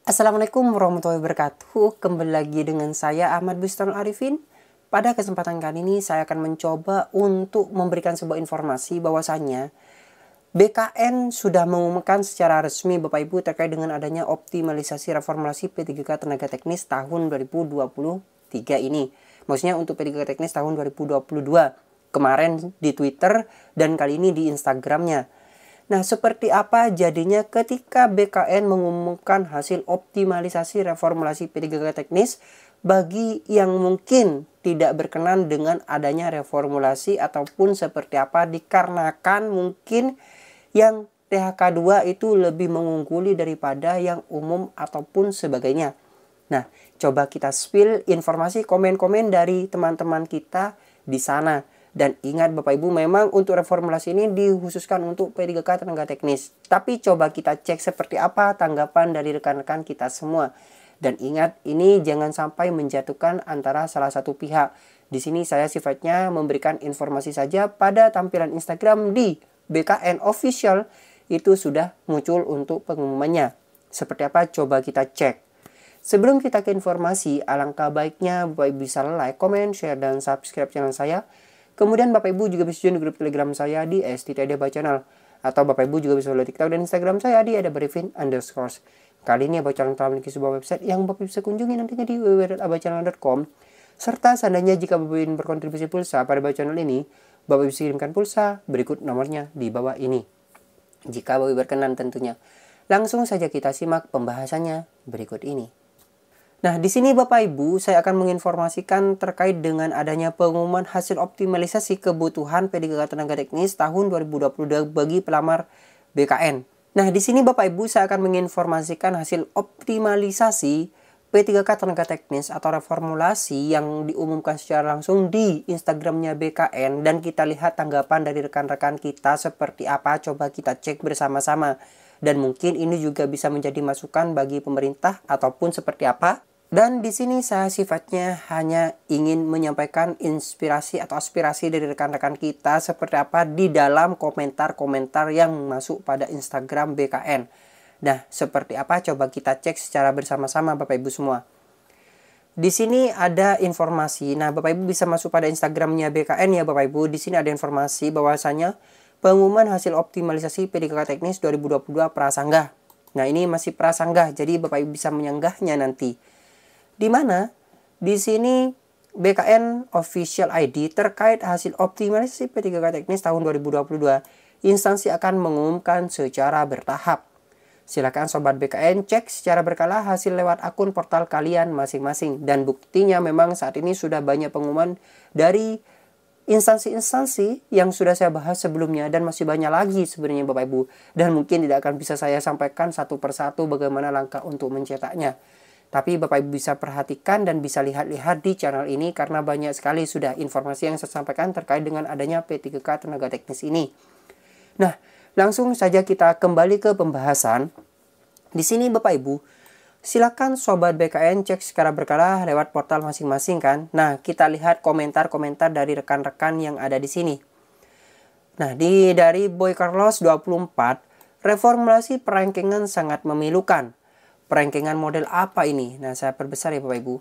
Assalamualaikum warahmatullahi wabarakatuh. Kembali lagi dengan saya Ahmad Bustanul Arifin. Pada kesempatan kali ini saya akan mencoba untuk memberikan sebuah informasi bahwasannya BKN sudah mengumumkan secara resmi Bapak Ibu terkait dengan adanya optimalisasi reformulasi P3K Tenaga Teknis tahun 2023 ini. Maksudnya untuk P3K Teknis tahun 2022. Kemarin di Twitter dan kali ini di Instagramnya. Nah, seperti apa jadinya ketika BKN mengumumkan hasil optimalisasi reformulasi P3K Teknis bagi yang mungkin tidak berkenan dengan adanya reformulasi ataupun seperti apa dikarenakan mungkin yang THK 2 itu lebih mengungguli daripada yang umum ataupun sebagainya. Nah, coba kita spill informasi komen-komen dari teman-teman kita di sana. Dan ingat Bapak Ibu, memang untuk reformulasi ini dikhususkan untuk P3K Tenaga Teknis. Tapi coba kita cek seperti apa tanggapan dari rekan-rekan kita semua. Dan ingat, ini jangan sampai menjatuhkan antara salah satu pihak. Di sini saya sifatnya memberikan informasi saja. Pada tampilan Instagram di BKN Official itu sudah muncul untuk pengumumannya. Seperti apa? Coba kita cek. Sebelum kita ke informasi, alangkah baiknya Bapak Ibu bisa like, comment, share, dan subscribe channel saya. Kemudian Bapak Ibu juga bisa join grup Telegram saya di @stidaba_channel. Atau Bapak Ibu juga bisa follow TikTok dan Instagram saya di @abarifin_. Kali ini Abah Channel telah memiliki sebuah website yang Bapak Ibu bisa kunjungi nantinya di www.abahchannel.com. Serta seandainya jika Bapak Ibu ingin berkontribusi pulsa pada Abah Channel ini, Bapak Ibu bisa kirimkan pulsa berikut nomornya di bawah ini. Jika Bapak Ibu berkenan tentunya. Langsung saja kita simak pembahasannya berikut ini. Nah, di sini Bapak Ibu, saya akan menginformasikan terkait dengan adanya pengumuman hasil optimalisasi kebutuhan P3K Tenaga Teknis tahun 2022 bagi pelamar BKN. Nah, di sini Bapak Ibu, saya akan menginformasikan hasil optimalisasi P3K Tenaga Teknis atau reformulasi yang diumumkan secara langsung di Instagramnya BKN. Dan kita lihat tanggapan dari rekan-rekan kita seperti apa, coba kita cek bersama-sama. Dan mungkin ini juga bisa menjadi masukan bagi pemerintah ataupun seperti apa. Dan di sini saya sifatnya hanya ingin menyampaikan inspirasi atau aspirasi dari rekan-rekan kita seperti apa di dalam komentar-komentar yang masuk pada Instagram BKN. Nah, seperti apa coba kita cek secara bersama-sama Bapak Ibu semua. Di sini ada informasi. Nah, Bapak Ibu bisa masuk pada Instagramnya BKN ya Bapak Ibu. Di sini ada informasi bahwasanya pengumuman hasil optimalisasi P3K Teknis 2022 prasanggah. Nah, ini masih prasanggah, jadi Bapak Ibu bisa menyanggahnya nanti. Di mana di sini BKN Official ID terkait hasil optimalisasi P3K Teknis tahun 2022, instansi akan mengumumkan secara bertahap. Silakan Sobat BKN cek secara berkala hasil lewat akun portal kalian masing-masing. Dan buktinya memang saat ini sudah banyak pengumuman dari instansi-instansi yang sudah saya bahas sebelumnya dan masih banyak lagi sebenarnya Bapak Ibu. Dan mungkin tidak akan bisa saya sampaikan satu persatu bagaimana langkah untuk mencetaknya. Tapi Bapak Ibu bisa perhatikan dan bisa lihat-lihat di channel ini karena banyak sekali sudah informasi yang saya sampaikan terkait dengan adanya P3K Tenaga Teknis ini. Nah, langsung saja kita kembali ke pembahasan. Di sini Bapak Ibu, silakan Sobat BKN cek secara berkala lewat portal masing-masing kan. Nah, kita lihat komentar-komentar dari rekan-rekan yang ada di sini. Nah, dari Boy Carlos 24, reformulasi perankingan sangat memilukan. Perankingan model apa ini? Nah, saya perbesar ya Bapak Ibu.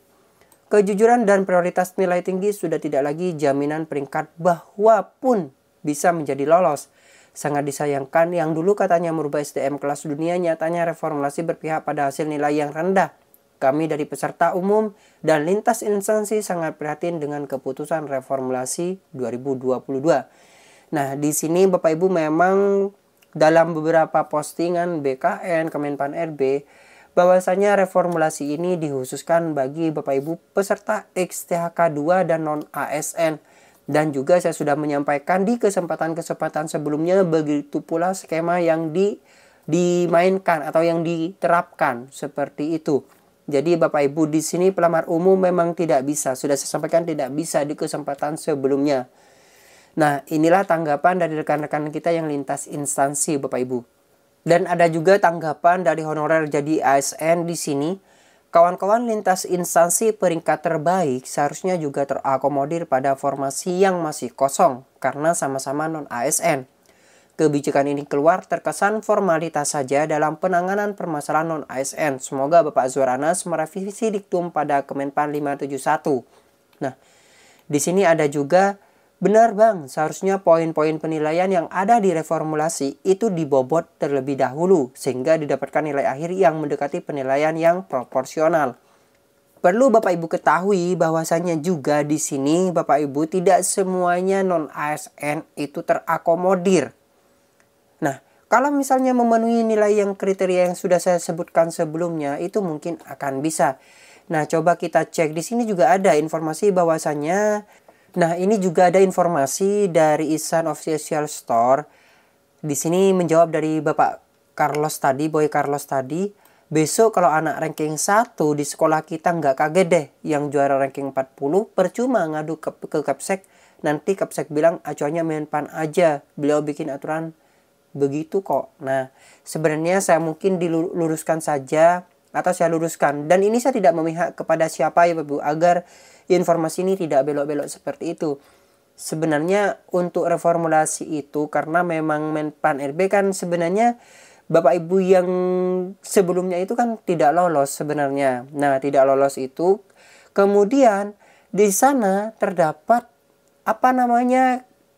Kejujuran dan prioritas nilai tinggi sudah tidak lagi jaminan peringkat bahwa pun bisa menjadi lolos. Sangat disayangkan yang dulu katanya merubah SDM kelas dunia, nyatanya reformulasi berpihak pada hasil nilai yang rendah. Kami dari peserta umum dan lintas instansi sangat prihatin dengan keputusan reformulasi 2022. Nah, di sini Bapak Ibu memang dalam beberapa postingan BKN, Kemenpan RB, bahwasanya reformulasi ini dikhususkan bagi Bapak Ibu peserta XTHK 2 dan non-ASN. Dan juga saya sudah menyampaikan di kesempatan-kesempatan sebelumnya begitu pula skema yang dimainkan atau yang diterapkan seperti itu. Jadi Bapak Ibu di sini pelamar umum memang tidak bisa, sudah saya sampaikan tidak bisa di kesempatan sebelumnya. Nah, inilah tanggapan dari rekan-rekan kita yang lintas instansi Bapak Ibu. Dan ada juga tanggapan dari honorer jadi ASN di sini. Kawan-kawan lintas instansi peringkat terbaik seharusnya juga terakomodir pada formasi yang masih kosong karena sama-sama non-ASN. Kebijakan ini keluar terkesan formalitas saja dalam penanganan permasalahan non-ASN. Semoga Bapak Azwar Anas merevisi diktum pada Kemenpan 571. Nah, di sini ada juga, benar Bang, seharusnya poin-poin penilaian yang ada di reformulasi itu dibobot terlebih dahulu sehingga didapatkan nilai akhir yang mendekati penilaian yang proporsional. Perlu Bapak Ibu ketahui bahwasanya juga di sini Bapak Ibu tidak semuanya non-ASN itu terakomodir. Nah, kalau misalnya memenuhi nilai yang kriteria yang sudah saya sebutkan sebelumnya, itu mungkin akan bisa. Nah, coba kita cek. Di sini juga ada informasi bahwasannya, nah ini juga ada informasi dari Ihsan Official Store. Di sini menjawab dari Bapak Carlos tadi, Boy Carlos tadi. Besok kalau anak ranking 1 di sekolah kita nggak kaget deh. Yang juara ranking 40, percuma ngadu ke Kapsek. Nanti Kapsek bilang acuannya Menpan aja. Beliau bikin aturan begitu kok. Nah, sebenarnya saya mungkin diluruskan saja atau saya luruskan. Dan ini saya tidak memihak kepada siapa ya Bapak, agar informasi ini tidak belok-belok seperti itu. Sebenarnya untuk reformulasi itu karena memang Menpan RB kan sebenarnya Bapak Ibu yang sebelumnya itu kan tidak lolos sebenarnya. Nah, tidak lolos itu kemudian di sana terdapat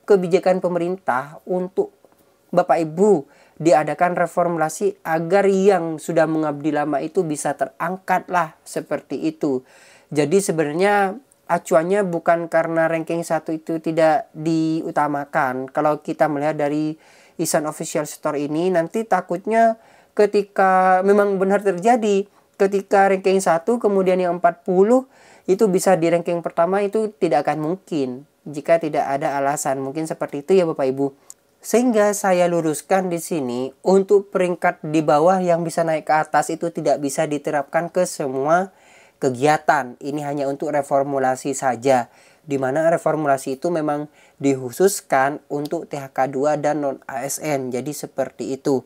kebijakan pemerintah untuk Bapak Ibu diadakan reformulasi agar yang sudah mengabdi lama itu bisa terangkat lah seperti itu. Jadi sebenarnya acuannya bukan karena ranking 1 itu tidak diutamakan. Kalau kita melihat dari Ihsan Official Store ini, nanti takutnya ketika memang benar terjadi, ketika ranking 1 kemudian yang 40 itu bisa di ranking pertama, itu tidak akan mungkin jika tidak ada alasan. Mungkin seperti itu ya Bapak Ibu. Sehingga saya luruskan di sini untuk peringkat di bawah yang bisa naik ke atas itu tidak bisa diterapkan ke semua kegiatan. Ini hanya untuk reformulasi saja. Di mana reformulasi itu memang dikhususkan untuk THK 2 dan non-ASN. Jadi seperti itu.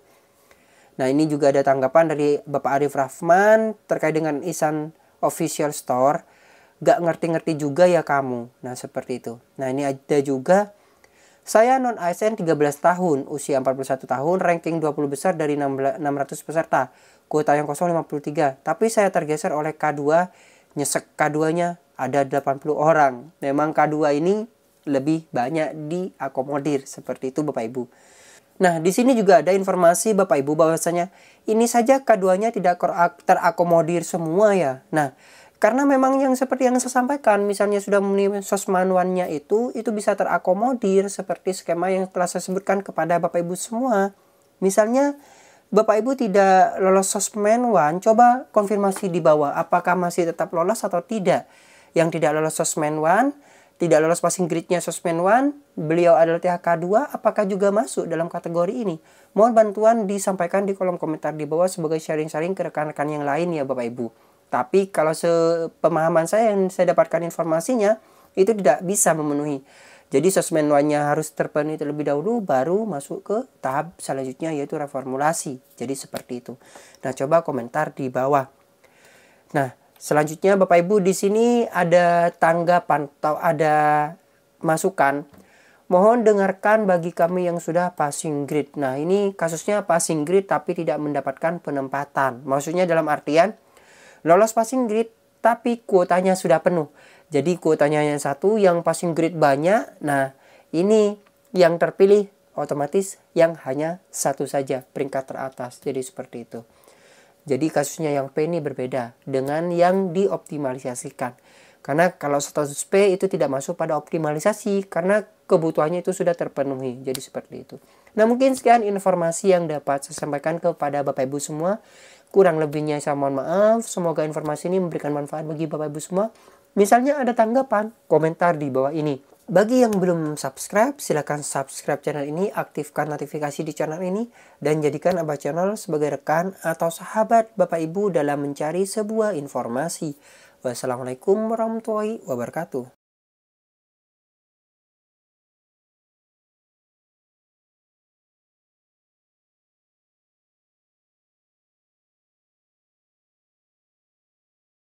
Nah, ini juga ada tanggapan dari Bapak Arif Rahman terkait dengan Ihsan Official Store. Gak ngerti-ngerti juga ya kamu. Nah, seperti itu. Nah, ini ada juga, saya non-ASN 13 tahun, usia 41 tahun, ranking 20 besar dari 600 peserta. Kuota yang kosong 53. Tapi saya tergeser oleh K2, nyesek K2-nya ada 80 orang. Memang K2 ini lebih banyak diakomodir. Seperti itu Bapak Ibu. Nah, di sini juga ada informasi Bapak Ibu bahwasanya ini saja K2-nya tidak terakomodir semua ya. Nah, karena memang yang seperti yang saya sampaikan, misalnya sudah memenuhi Sosman 1-nya itu bisa terakomodir seperti skema yang telah saya sebutkan kepada Bapak Ibu semua. Misalnya Bapak Ibu tidak lolos Sosman 1, coba konfirmasi di bawah apakah masih tetap lolos atau tidak. Yang tidak lolos Sosman 1, tidak lolos passing grade-nya Sosman 1, beliau adalah THK 2, apakah juga masuk dalam kategori ini? Mohon bantuan disampaikan di kolom komentar di bawah sebagai sharing-sharing ke rekan-rekan yang lain ya Bapak Ibu. Tapi kalau sepemahaman saya yang saya dapatkan informasinya, itu tidak bisa memenuhi. Jadi Sosman 1-nya harus terpenuhi terlebih dahulu, baru masuk ke tahap selanjutnya yaitu reformulasi. Jadi seperti itu. Nah, coba komentar di bawah. Nah, selanjutnya Bapak Ibu di sini ada tanggapan atau ada masukan. Mohon dengarkan bagi kami yang sudah passing grade. Nah, ini kasusnya passing grade tapi tidak mendapatkan penempatan. Maksudnya dalam artian lolos passing grade tapi kuotanya sudah penuh. Jadi kuotanya yang satu, yang passing grade banyak. Nah, ini yang terpilih otomatis yang hanya satu saja peringkat teratas. Jadi seperti itu. Jadi kasusnya yang P ini berbeda dengan yang dioptimalisasikan. Karena kalau status P itu tidak masuk pada optimalisasi karena kebutuhannya itu sudah terpenuhi. Jadi seperti itu. Nah, mungkin sekian informasi yang dapat saya sampaikan kepada Bapak Ibu semua. Kurang lebihnya saya mohon maaf. Semoga informasi ini memberikan manfaat bagi Bapak Ibu semua. Misalnya ada tanggapan, komentar di bawah ini. Bagi yang belum subscribe, silakan subscribe channel ini, aktifkan notifikasi di channel ini, dan jadikan Abah Channel sebagai rekan atau sahabat Bapak Ibu dalam mencari sebuah informasi. Wassalamualaikum warahmatullahi wabarakatuh.